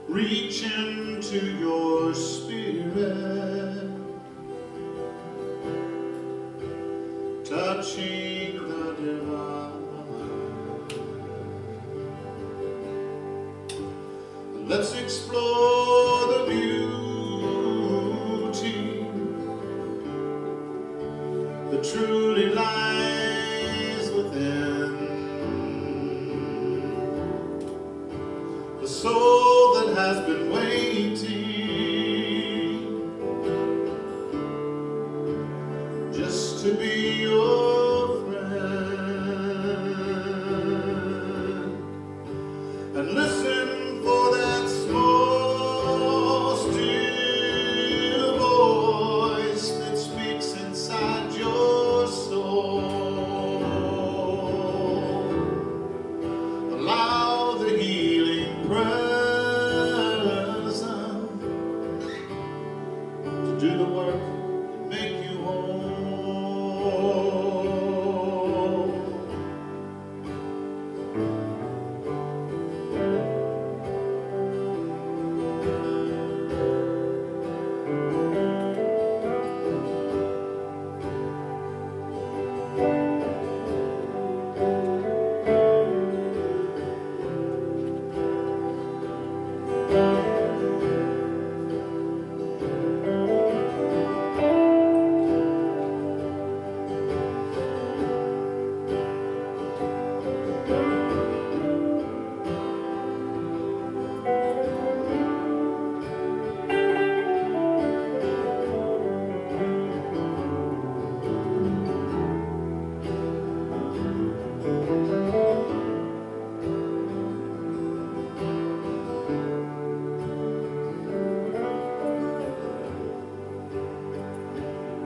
reach into your spirit, touching the divine. Let's explore the beauty that truly lies within the soul that has been waiting just to be your friend, and listen for that small still voice that speaks inside your soul. Allow the healing presence to do the work and make you whole.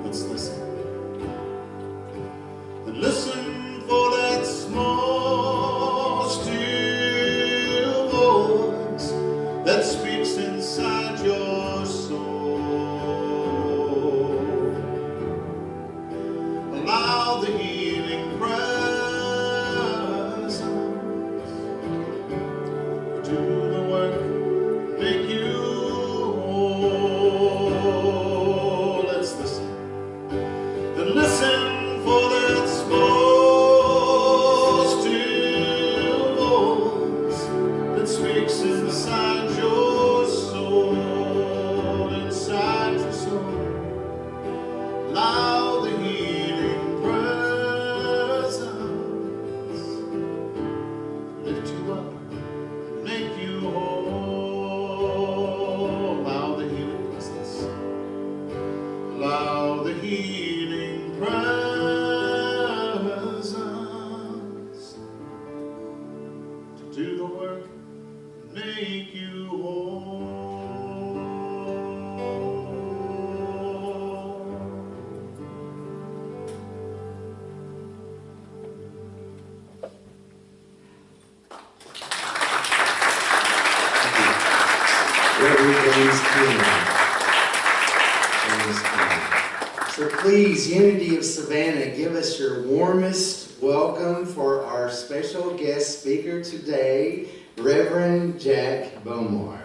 Let's listen. And listen for that small, still voice that speaks inside your soul. Allow the healing presence to do the work, make you whole. Let's listen. And listen for that small, still voice that speaks inside your soul, inside your soul. Allow the healing presence lift you up, make you whole. Allow the healing presence. Allow the healing presence to do the work, make you whole. Reverend James King. So please, Unity of Savannah, give us your warmest welcome for our special guest speaker today, Reverend Jack Bomar.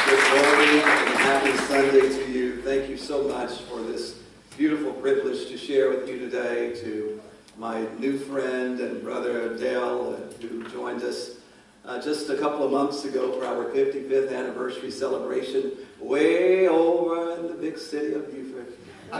Good morning and happy Sunday to you. Thank you so much for this beautiful privilege to share with you today, to my new friend and brother Dale, who joined us just a couple of months ago for our 55th anniversary celebration way over in the big city of Beaufort. You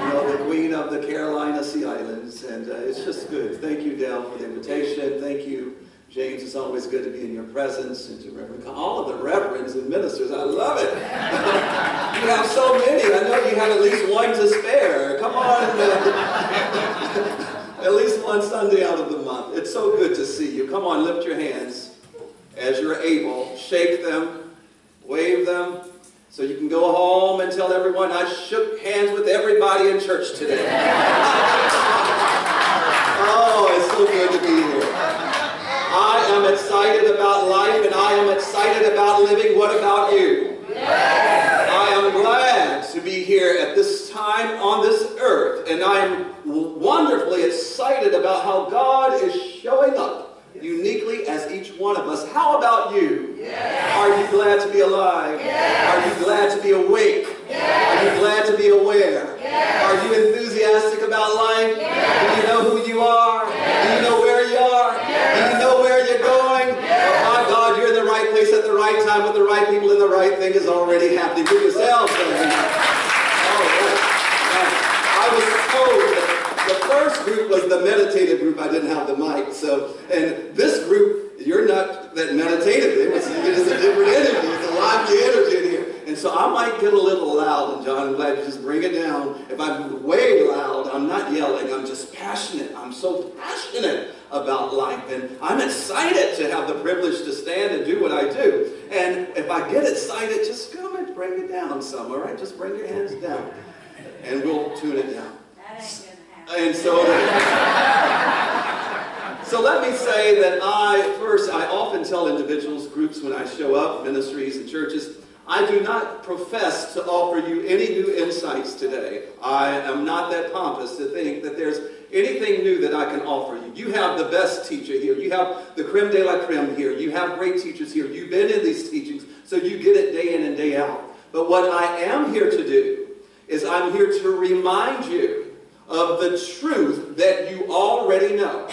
know, the queen of the Carolina Sea Islands, and it's just good. Thank you, Dale, for the invitation. Thank you, James. It's always good to be in your presence, and to Reverend, all of the reverends and ministers. I love it. You have so many. I know you have at least one to spare. Come on. At least one Sunday out of the month. It's so good to see you. Come on, lift your hands as you're able. Shake them, wave them, so you can go home and tell everyone, I shook hands with everybody in church today. Oh, it's so good to be here. I am excited about life, and I am excited about living. What about you? Yes. I am glad to be here at this time on this earth, and I am wonderful terribly excited about how God is showing up uniquely as each one of us. How about you? Yes. Are you glad to be alive? Yes. Are you glad to be awake? Yes. Are you glad to be aware? Yes. Are you enthusiastic about life? Yes. Do you know who you are? Yes. Do you know where you are? Yes. Do you know where you're going? Yes. Oh my God, you're in the right place at the right time with the right people, and the right thing is already happening. Give yourselves a hand. All right. I was told that the first group was the meditative group. I didn't have the mic. And this group, you're not that meditative. It's a different energy. It's a lively energy in here. And so I might get a little loud, and John, I'm glad you just bring it down. If I'm way loud, I'm not yelling. I'm just passionate. I'm so passionate about life. And I'm excited to have the privilege to stand and do what I do. And if I get excited, just come and bring it down some, all right? Just bring your hands down, and we'll tune it down. That ain't gonna happen. And so let me say that I often tell individuals, groups, when I show up, ministries and churches, I do not profess to offer you any new insights today. I am not that pompous to think that there's anything new that I can offer you. You have the best teacher here. You have the creme de la creme here. You have great teachers here. You've been in these teachings, so you get it day in and day out. But what I am here to do is I'm here to remind you of the truth that you already know.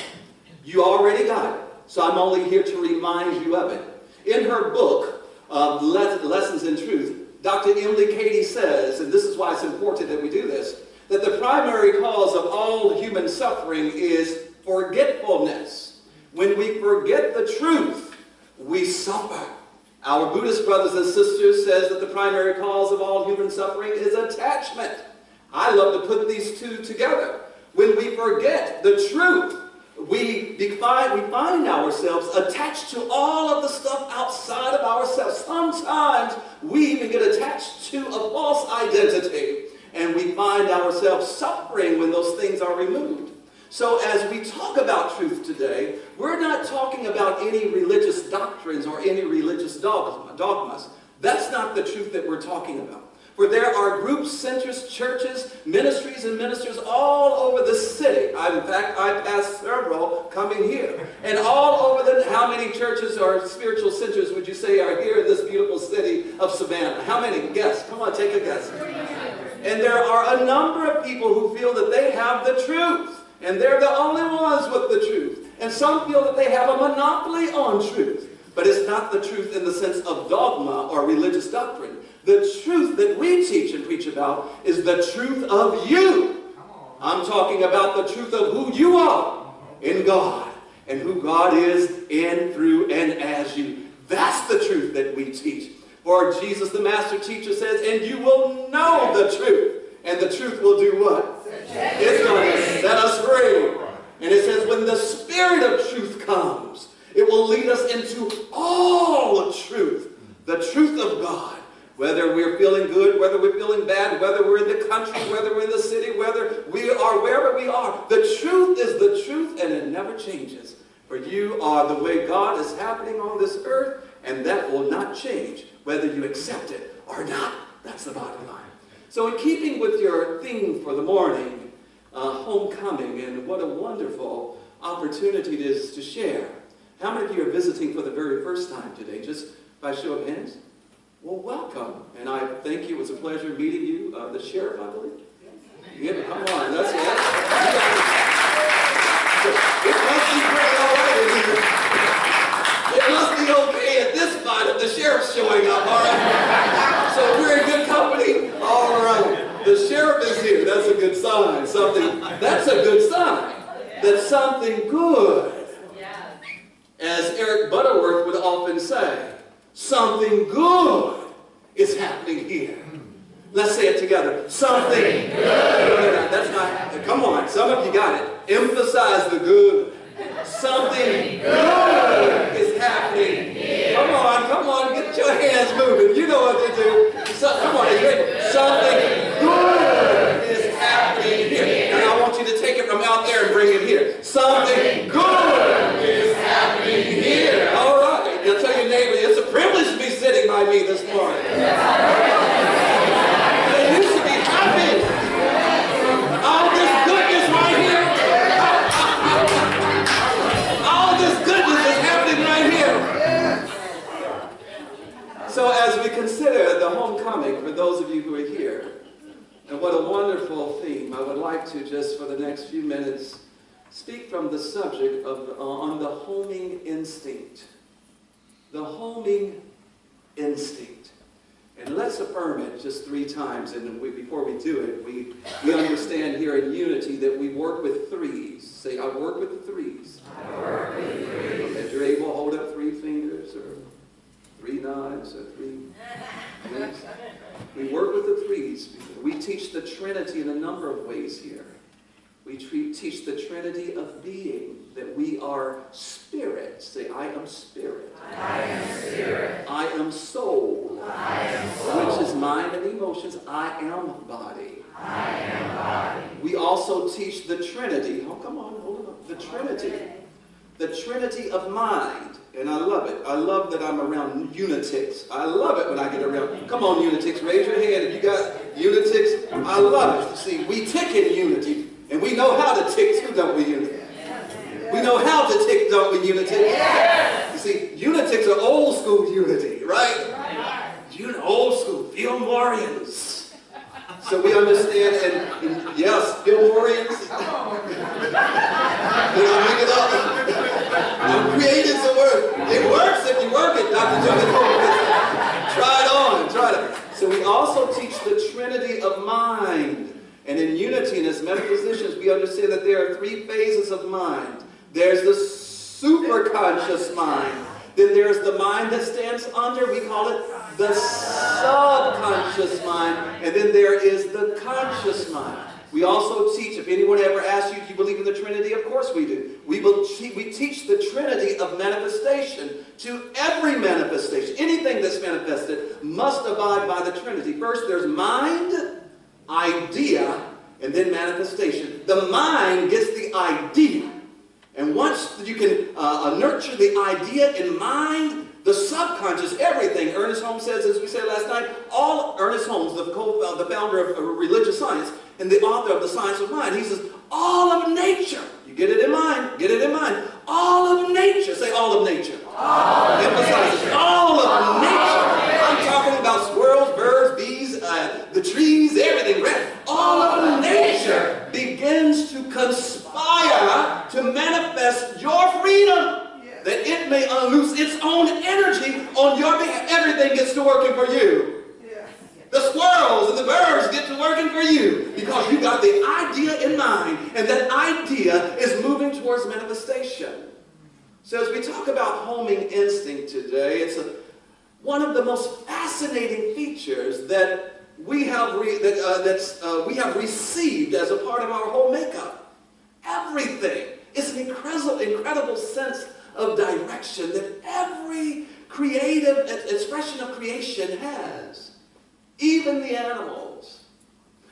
You already got it. So I'm only here to remind you of it. In her book, Lessons in Truth, Dr. Emily Cady says, and this is why it's important that we do this, that the primary cause of all human suffering is forgetfulness. When we forget the truth, we suffer. Our Buddhist brothers and sisters says that the primary cause of all human suffering is attachment. I love to put these two together. When we forget the truth, we find ourselves attached to all of the stuff outside of ourselves. Sometimes we even get attached to a false identity, and we find ourselves suffering when those things are removed. So as we talk about truth today, we're not talking about any religious doctrines or any religious dogmas. That's not the truth that we're talking about. For there are groups, centers, churches, ministries, and ministers all over the city. In fact, I passed several coming here. And all over how many churches or spiritual centers would you say are here in this beautiful city of Savannah? How many? Guess. Come on, take a guess. And there are a number of people who feel that they have the truth. And they're the only ones with the truth. And some feel that they have a monopoly on truth. But it's not the truth in the sense of dogma or religious doctrine. The truth that we teach and preach about is the truth of you. I'm talking about the truth of who you are in God and who God is in, through, and as you. That's the truth that we teach. For Jesus, the master teacher, says, and you will know the truth. And the truth will do what? It's going to set us free. And it says, when the Spirit of truth comes, it will lead us into all truth. The truth of God. Whether we're feeling good, whether we're feeling bad, whether we're in the country, whether we're in the city, whether we are wherever we are. The truth is the truth, and it never changes. For you are the way God is happening on this earth, and that will not change, whether you accept it or not. That's the bottom line. So in keeping with your theme for the morning, homecoming, and what a wonderful opportunity it is to share. How many of you are visiting for the very first time today? Just by show of hands? Well, welcome. And I thank you. It was a pleasure meeting you. The sheriff, I believe. Yeah, come on. That's it. It must be pretty all right in here. It must be okay at this spot if the sheriff's showing up, all right? So we're in good company? All right. The sheriff is here. That's a good sign. That's a good sign. That something good, as Eric Butterworth would often say, something good is happening here. Let's say it together. Something good. That's not, come on, some of you got it. Emphasize the good. Something good is happening here. Come on, get your hands moving. You know what to do. Come on, are you ready? Something good is happening here. And I want you to take it from out there and bring it here. Something good is happening here. All right. Now tell your neighbor, it's a privilege to be sitting by me this morning. And you should be happy. All this goodness right here. coming, for those of you who are here. And what a wonderful theme. I would like to just for the next few minutes speak from the subject of on the homing instinct. The homing instinct. And let's affirm it just 3 times. And before we do it, we understand here in Unity that we work with threes. Say, I work with the threes. I work with threes. If you're able, hold up 3 fingers or 3 knives or 3 threes. We work with the threes. We teach the Trinity in a number of ways here. We teach the Trinity of being, that we are spirit. Say, I am spirit. I am spirit. I am soul. I am soul. Which is mind and emotions. I am body. I am body. We also teach the Trinity. Oh, come on, hold on. The Trinity. The Trinity of mind. And I love it. I love that I'm around unitics. I love it when I get around. Come on, unitics. Raise your hand if you got unitics. I love it. See, we tick in unity. And we know how to tick too, don't we, unity? We know how to tick, don't we, unity? You see, unitics are old school unity, right? Old school, Fillmorians. So we understand, and yes, Fillmorians. Did I make it up? I'm creating some word. It works if you work it, Dr. Johnny. Try it on, try it. So we also teach the Trinity of mind. And in Unity and as metaphysicians, we understand that there are 3 phases of mind. There's the superconscious mind. Then there's the mind that stands under, we call it the subconscious mind. And then there is the conscious mind. We also teach, if anyone ever asks you, do you believe in the Trinity? Of course we do. We teach the Trinity of manifestation. To every manifestation, anything that's manifested must abide by the Trinity. First, there's mind, idea, and then manifestation. The mind gets the idea. And once you can nurture the idea in mind, the subconscious, everything. Ernest Holmes says, as we said last night, Ernest Holmes, the founder of religious science and the author of The Science of Mind, he says, all of nature, you get it in mind, get it in mind, all of nature, say all of nature. Emphasize it, all of nature. I'm talking about squirrels, birds, bees, the trees, everything, right? All of nature begins to conspire to manifest your freedom, that it may unloose its own energy on your behalf. Everything gets to working for you. The squirrels and the birds get to working for you because you got the idea in mind, and that idea is moving towards manifestation. So as we talk about homing instinct today, it's one of the most fascinating features that we have received as a part of our whole makeup. Everything. It's an incredible sense of direction that every creative expression of creation has. Even the animals.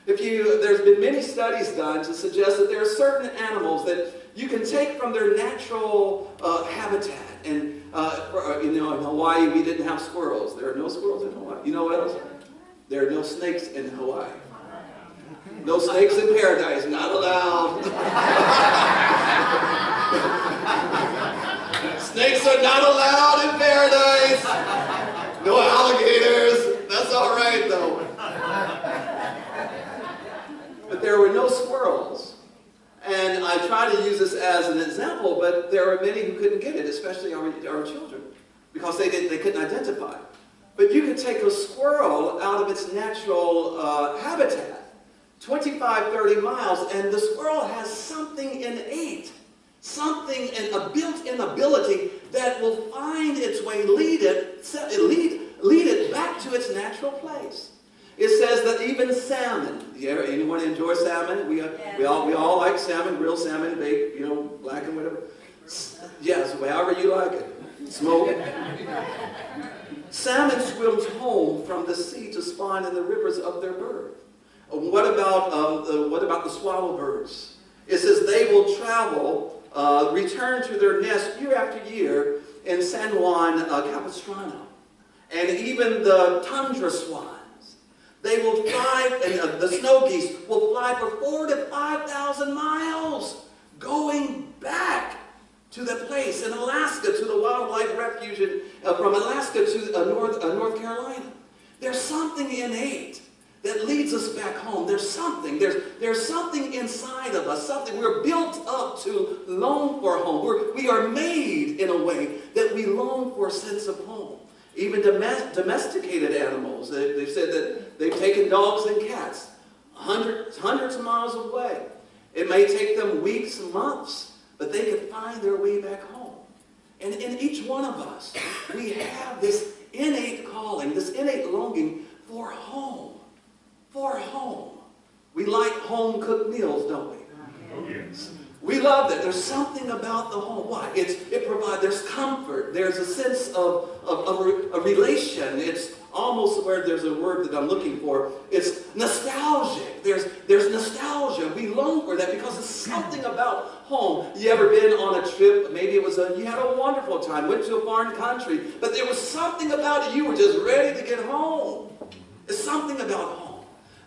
There's been many studies done to suggest that there are certain animals that you can take from their natural habitat. And in Hawaii, we didn't have squirrels. There are no squirrels in Hawaii. You know what else? There are no snakes in Hawaii. No snakes in paradise, not allowed. Snakes are not allowed in paradise. No alligators. That's all right, though. But there were no squirrels. And I try to use this as an example, but there are many who couldn't get it, especially our children, because they couldn't identify. But you could take a squirrel out of its natural habitat, 25, 30 miles, and the squirrel has something innate, something, a built-in ability that will find its way, lead it back to its natural place. It says that even salmon, anyone enjoy salmon? We all like salmon, grilled salmon, baked, black and whatever. Yes, however you like it. Smoke it. Salmon swims home from the sea to spawn in the rivers of their birth. What about the swallow birds? It says they will travel, return to their nest year after year in San Juan Capistrano. And even the tundra swans, they will fly, and the snow geese will fly for 4,000 to 5,000 miles, going back to the place in Alaska, to the wildlife refuge from Alaska to North Carolina. There's something innate that leads us back home. There's something inside of us, something we're built up to long for home. We are made in a way that we long for a sense of home. Even domesticated animals, they've said that they've taken dogs and cats hundreds of miles away. It may take them weeks and months, but they can find their way back home. And in each one of us, we have this innate calling, this innate longing for home. For home. We like home-cooked meals, don't we? Oh, yes. We love that. There's something about the home. Why? It provides, there's comfort. There's a sense of a relation. It's almost where there's a word that I'm looking for. It's nostalgic. There's nostalgia. We long for that because it's something about home. You ever been on a trip? Maybe it was you had a wonderful time, went to a foreign country, but there was something about it. You were just ready to get home. It's something about home.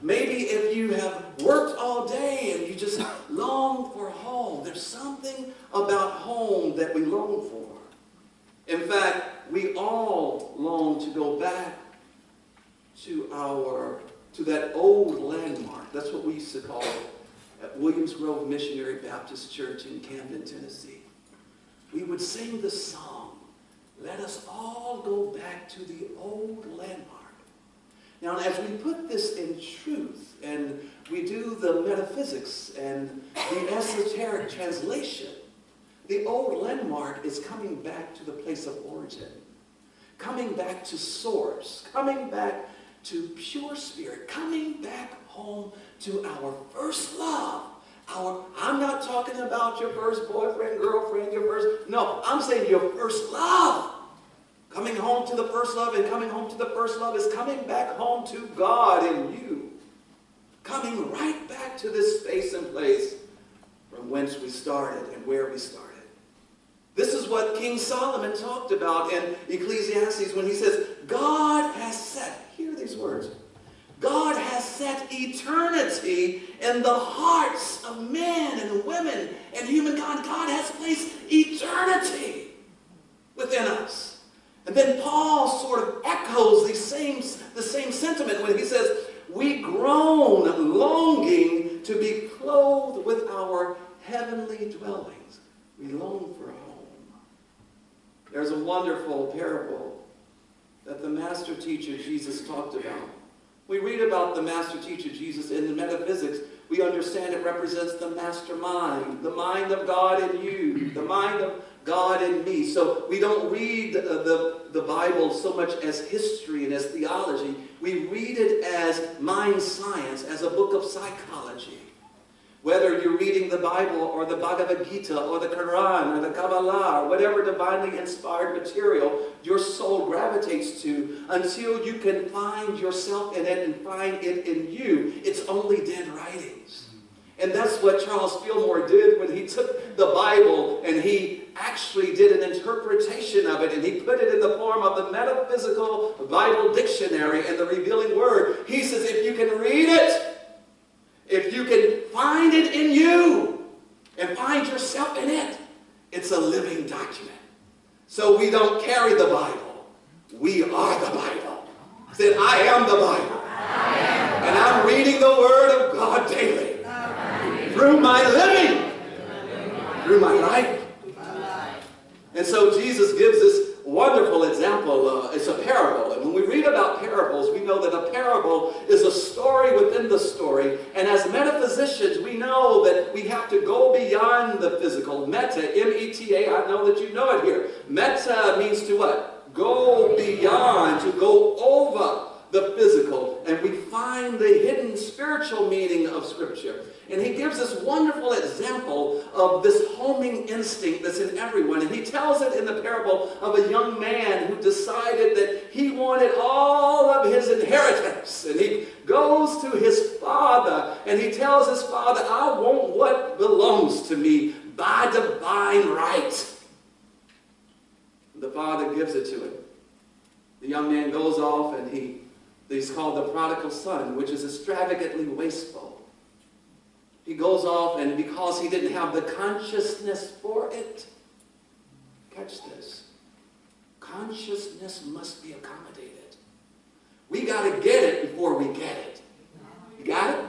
Maybe if you have worked all day and you just long for home, there's something about home that we long for. In fact, we all long to go back to that old landmark. That's what we used to call it at Williams Grove Missionary Baptist Church in Camden, Tennessee. We would sing the song, "Let us all go back to the old landmark." Now, as we put this in truth, and we do the metaphysics and the esoteric translation, the old landmark is coming back to the place of origin, coming back to source, coming back to pure spirit, coming back home to our first love. I'm not talking about your first boyfriend, girlfriend, no, I'm saying your first love. Coming home to the first love, and coming home to the first love is coming back home to God in you. Coming right back to this space and place from whence we started and where we started. This is what King Solomon talked about in Ecclesiastes when he says, God has set, hear these words, God has set eternity in the hearts of men and women and humankind. God has placed eternity within us. And then Paul sort of echoes the same sentiment when he says, we groan longing to be clothed with our heavenly dwellings. We long for home. There's a wonderful parable that the master teacher Jesus talked about. We read about the master teacher Jesus in the metaphysics. We understand it represents the mastermind, the mind of God in you, the mind of God in me. So we don't read the Bible so much as history and as theology. We read it as mind science, as a book of psychology. Whether you're reading the Bible or the Bhagavad Gita or the Quran or the Kabbalah or whatever divinely inspired material your soul gravitates to, until you can find yourself in it and find it in you, it's only dead writings. And that's what Charles Fillmore did when he took the Bible and he actually did an interpretation of it, and he put it in the form of the Metaphysical Bible Dictionary and the Revealing Word. He says, if you can read it, if you can find it in you and find yourself in it, it's a living document. So we don't carry the Bible. We are the Bible. I said, I am the Bible. And I'm reading the Word of God daily. Through my living. Through my life. And so Jesus gives this wonderful example. It's a parable. And when we read about parables, we know that a parable is a story within the story. And as metaphysicians, we know that we have to go beyond the physical. Meta, M-E-T-A, I know that you know it here. Meta means to what? Go beyond, to go over the physical. And we find the hidden spiritual meaning of Scripture. And he gives this wonderful example of this homing instinct that's in everyone. And he tells it in the parable of a young man who decided that he wanted all of his inheritance. And he goes to his father and he tells his father, I want what belongs to me by divine right. The father gives it to him. The young man goes off and he's called the prodigal son, which is extravagantly wasteful. He goes off, and because he didn't have the consciousness for it, catch this, consciousness must be accommodated. We got to get it before we get it. You got it?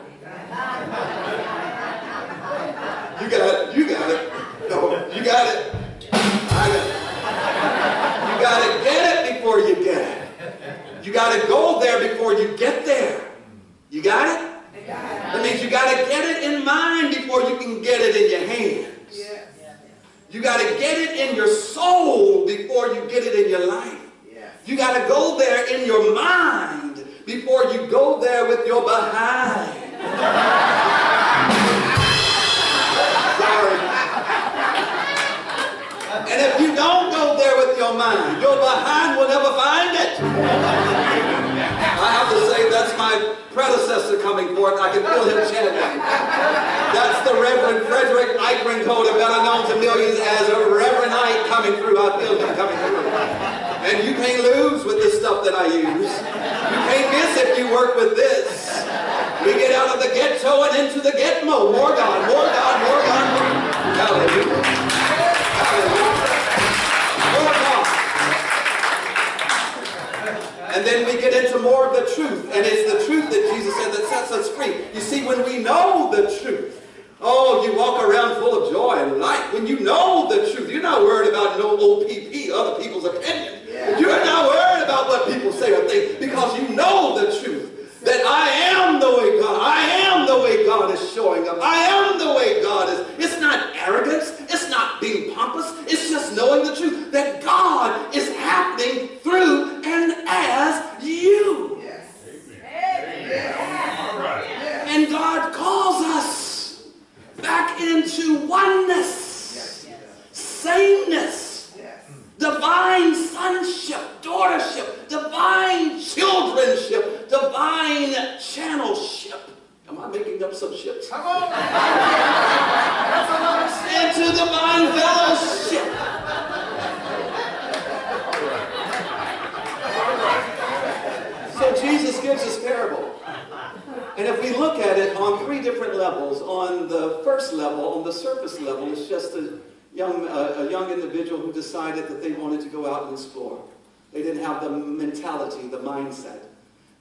You got it. You got it. No, you got it. I got it. You got to get it before you get it. You got to go there before you get there. You got it? That means you got to get it in mind before you can get it in your hands. You got to get it in your soul before you get it in your life. You got to go there in your mind before you go there with your behind. Sorry. And if you don't go there with your mind, your behind will never find it. I have to say that's my predecessor coming forth. I can feel him chanting. That's the Reverend Frederick Eichencoder, better known to millions as a Reverend Ike coming through. I feel him coming through. And you can't lose with this stuff that I use. You can't miss if you work with this. We get out of the ghetto and into the get-mo. More God, more God, more God. Hallelujah. Hallelujah. More God. And then we get into more of the truth. And it's the truth that Jesus said that sets us free. You see, when we know the truth, oh, you walk around full of joy and light. When you know the truth, you're not worried about no OPP, other people's opinion. You're not worried about what people say or think because you know the truth. That I am the way God. I am the way God is showing up. I am the way God is. It's not arrogance. It's not being pompous. It's just knowing the truth. That God is happening through and as you. Yes. Amen. All right. And God calls us back into oneness, sameness, divine sonship, daughtership, divine childrenship, divine channelship. Am I making up some ships? Come on. Into divine fellowship. So Jesus gives this parable. And if we look at it on three different levels, on the first level, on the surface level, it's just a young individual who decided that they wanted to go out and explore. They didn't have the mentality, the mindset.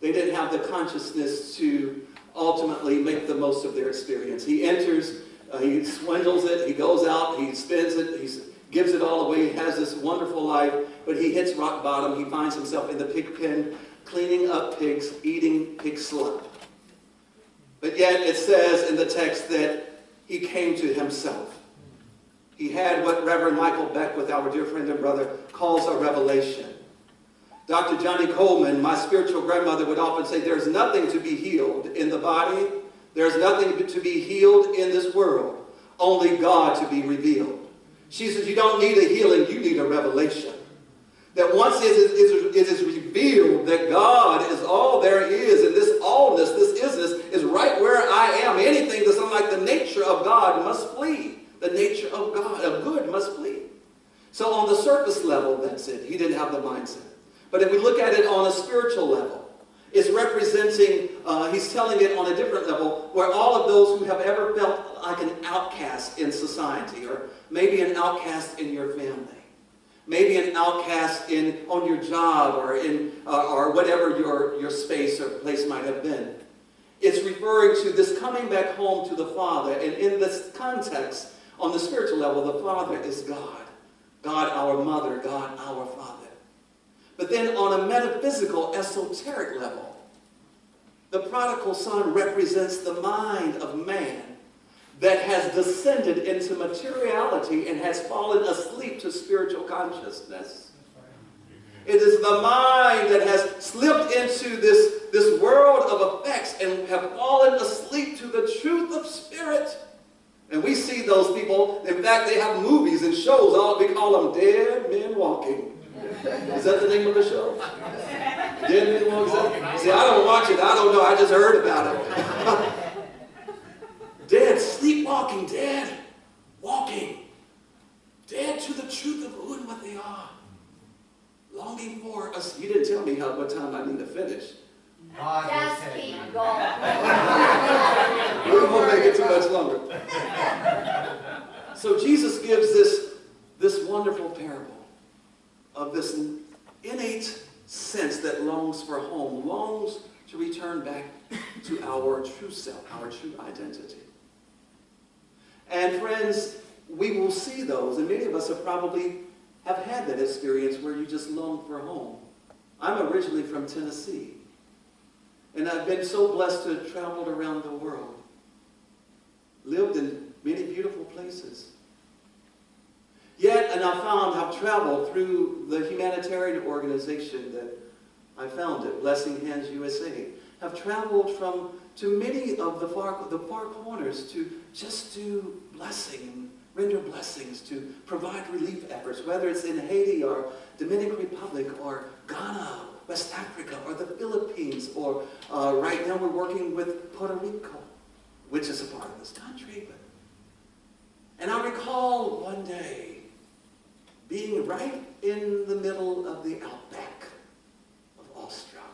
They didn't have the consciousness to ultimately make the most of their experience. He enters, he swindles it, he goes out, he spends it, he gives it all away, he has this wonderful life, but he hits rock bottom. He finds himself in the pig pen, cleaning up pigs, eating pig slop. But yet it says in the text that he came to himself. He had what Reverend Michael Beckwith, our dear friend and brother, calls a revelation. Dr. Johnny Coleman, my spiritual grandmother, would often say, there's nothing to be healed in the body. There's nothing to be healed in this world. Only God to be revealed. She says, you don't need a healing, you need a revelation. That once it is revealed that God is all there is, and this allness, this isness, is right where I am. Anything that's unlike the nature of God must flee. The nature of God, of good, must flee. So on the surface level, that's it. He didn't have the mindset. But if we look at it on a spiritual level, it's representing, he's telling it on a different level, where all of those who have ever felt like an outcast in society, or maybe an outcast in your family, maybe an outcast on your job, or whatever your space or place might have been. It's referring to this coming back home to the Father. And in this context, on the spiritual level, the Father is God. God our Mother, God our Father. But then on a metaphysical, esoteric level, the prodigal son represents the mind of man that has descended into materiality and has fallen asleep to spiritual consciousness. It is the mind that has slipped into this world of effects and have fallen asleep to the truth of spirit. And we see those people, in fact, they have movies and shows, we call them Dead Men Walking. Is that the name of the show? Dead Men Walking? See, I don't watch it, I don't know, I just heard about it. Dead, sleepwalking, dead, walking. Dead to the truth of who and what they are. Longing for us. You didn't tell me what time I need to finish. Just keep going. We won't make it too much longer. So Jesus gives this wonderful parable of this innate sense that longs for home, longs to return back to our true self, our true identity. And friends, we will see those, and many of us have probably had that experience where you just long for home. I'm originally from Tennessee, and I've been so blessed to have traveled around the world, lived in many beautiful places. Yet, and I found I've traveled through the humanitarian organization that I founded, Blessing Hands USA, have traveled to many of the far corners to just do blessing and render blessings, to provide relief efforts, whether it's in Haiti or Dominican Republic or Ghana, West Africa, or the Philippines, or right now we're working with Puerto Rico, which is a part of this country. And I recall one day being right in the middle of the outback of Australia.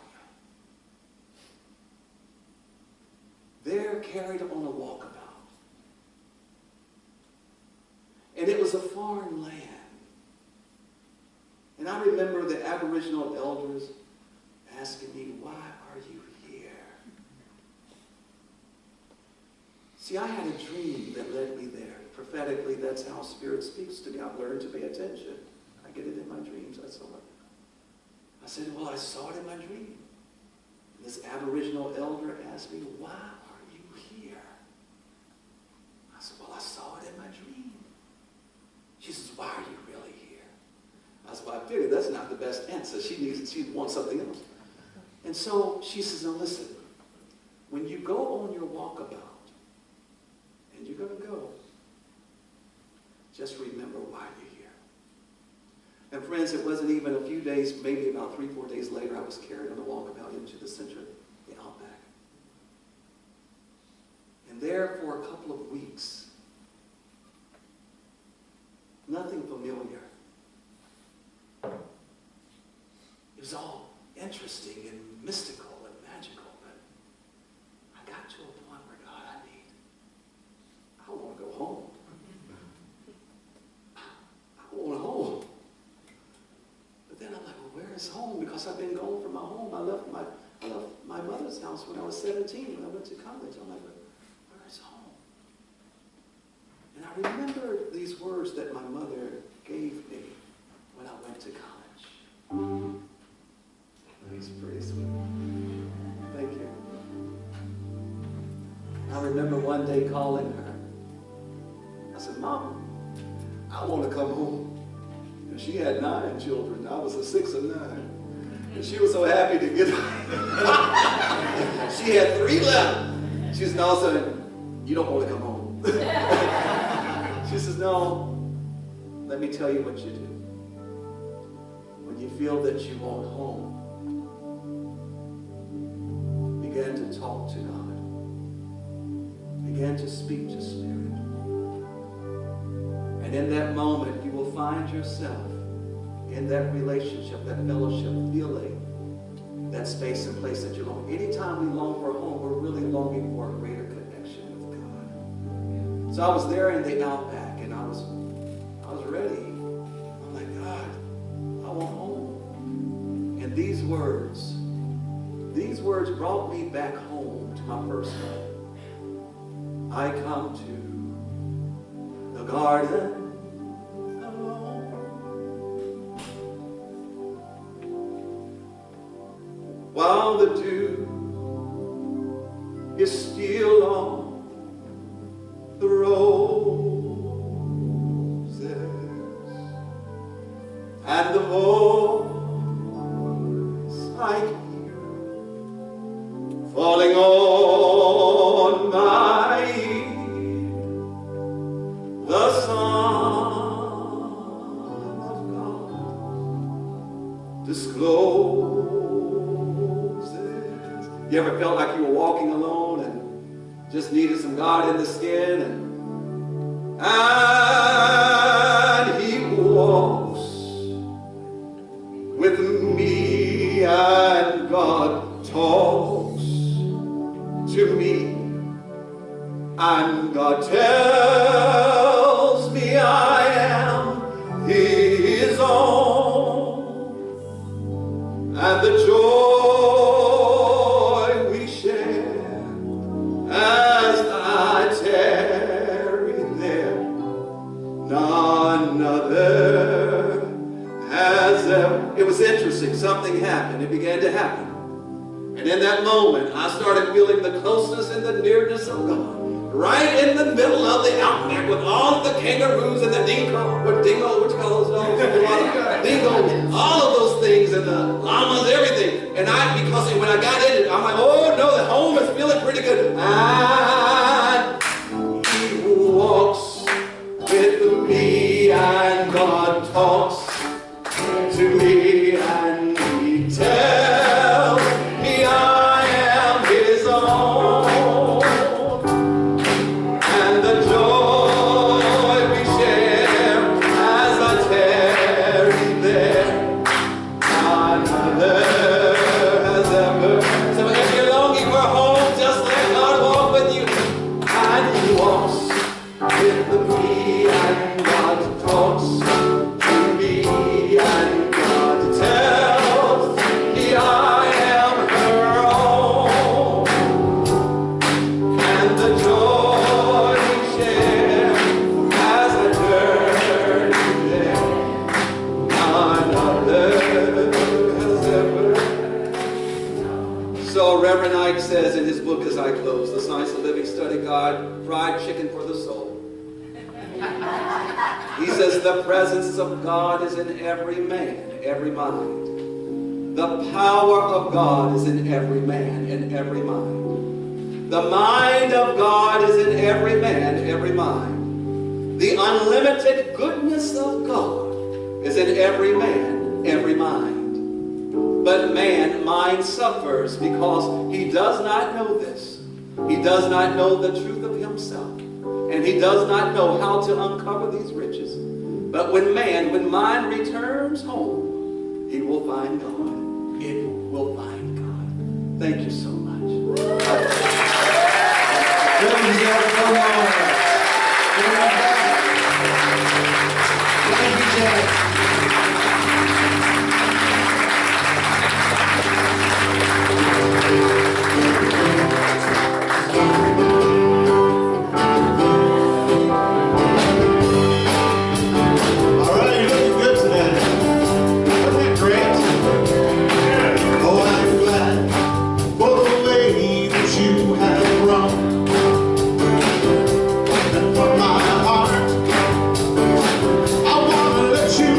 There, carried on a walkabout. And it was a foreign land. And I remember the Aboriginal elders asking me, "Why are you here?" See, I had a dream that led me there. Prophetically, that's how Spirit speaks to me. I've learned to pay attention. I get it in my dreams. I saw it. I said, "Well, I saw it in my dream." And this Aboriginal elder asked me, "Why are you here?" I said, "Well, I saw it in my dream." She says, "Why are you really here?" I said, "Well, I figured that's not the best answer. She wants something else." And so she says, "Now listen, when you go on your walkabout, and you're going to go, just remember why you're here." And friends, it wasn't even a few days, maybe about 3-4 days later, I was carried on a walkabout into the center of the outback. And there for a couple of weeks, nothing familiar. It was all interesting and mystical and magical, but I got to a point where, God, I want to go home. I want home. But then I'm like, well, where is home? Because I've been gone from my home. I left my mother's house when I was 17 when I went to college. I'm like, where is home? And I remember these words that my mother gave me when I went to college. It's pretty sweet. Thank you. I remember one day calling her. I said, "Mom, I want to come home." And she had 9 children. I was the 6th of 9. And she was so happy to get She had 3 left. She said, "No, son, you don't want to come home." She says, "No, let me tell you what you do. When you feel that you want home, begin to talk to God. Begin to speak to Spirit. And in that moment, you will find yourself in that relationship, that fellowship, feeling that space and place that you long. Anytime we long for home, we're really longing for a greater connection with God." So I was there in the outback, and I was ready. I'm like, "God, I want home." And these words brought me back home to my first home. I come to the garden alone. While the dew is still on the roses, and the voice I hear falling on my ear, the Son of God discloses. You ever felt like you were walking alone and just needed some God in the skin, and He walks with me, and God talks to me, and God tells me I am His own, and something happened. It began to happen. And in that moment, I started feeling the closeness and the nearness of God. Right in the middle of the outback with all of the kangaroos and the dingo, what you call those dogs? Dingo, all of those things, and the llamas, everything. And because when I got in it, I'm like, oh no, the home is feeling pretty good. And he who walks with me and God talks to me and he tells me I am his own. And the joy we share as I tarry there, none other has ever. So if you're longing for home, just let God walk with you. And he walks with me and God talks to me and God tells me I am her own. And the joy we share as I journey there, none other has ever. So Reverend Ike says in his book as I close, The Science of Living, Study God, Fried Chicken for the Soul. He says the presence of God is in every man, every mind. The power of God is in every man, in every mind. The mind of God is in every man, every mind. The unlimited goodness of God is in every man, every mind. But mind suffers because he does not know this. He does not know the truth of himself. And he does not know how to uncover these riches. But when mind returns home, he will find God. It will find God. Thank you so much. Thank you, Jack. All right, you're looking good today. Wasn't that great? Oh, I'm glad for the way that you have run. And from my heart, I want to let you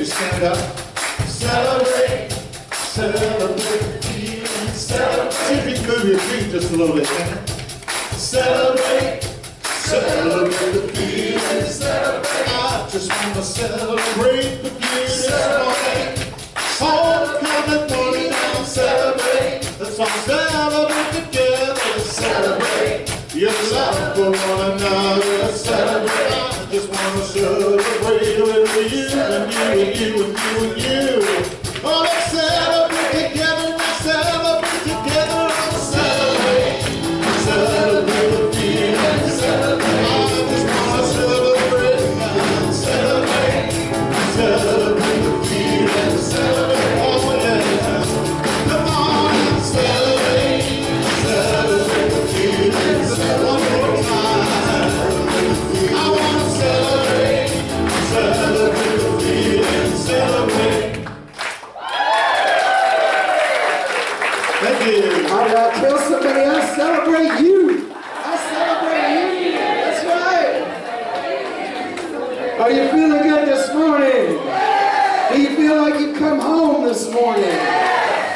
you stand up? Celebrate, celebrate the feeling, celebrate. See if you can move your feet just a little bit, can you? Celebrate, celebrate the feeling, celebrate. I just want to celebrate the feeling this morning. Homecoming morning, now celebrate. Let's all celebrate together, celebrate. Your love for one another, celebrate. I just want to celebrate with you and you and you and you and you. Oh, let's celebrate together, let's celebrate together, let's celebrate. Celebrate the feeling, celebrate. I just want to celebrate, celebrate. Celebrate the feeling, celebrate. Oh, yeah. Come on and celebrate, celebrate the feeling. One more time. I want to celebrate, celebrate the feeling, celebrate. Thank you. All right, tell somebody I celebrate you. I celebrate you. That's right. Are you feeling good this morning? Do you feel like you've come home this morning?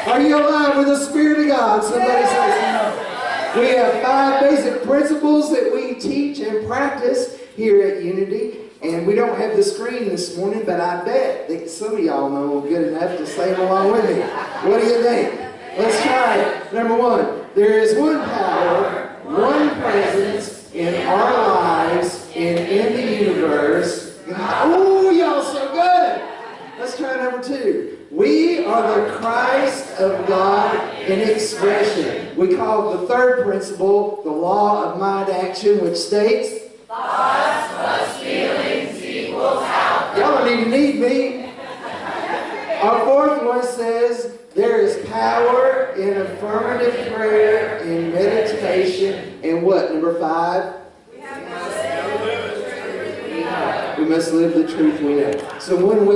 Are you alive with the Spirit of God? Somebody says no. We have 5 basic principles that we teach and practice here at Unity. And we don't have the screen this morning, but I bet that some of y'all know good enough to say them along with me. What do you think? Let's try it. Number 1, there is one power, one presence in our lives and in the universe. Oh, y'all so good. Let's try number 2. We are the Christ of God in expression. We call the 3rd principle the law of mind action, which states, thoughts plus feelings equals outcome. Y'all don't even need me. Our 4th one says, there is power in affirmative prayer, in meditation, and what? Number 5? We must live the truth we know. So one way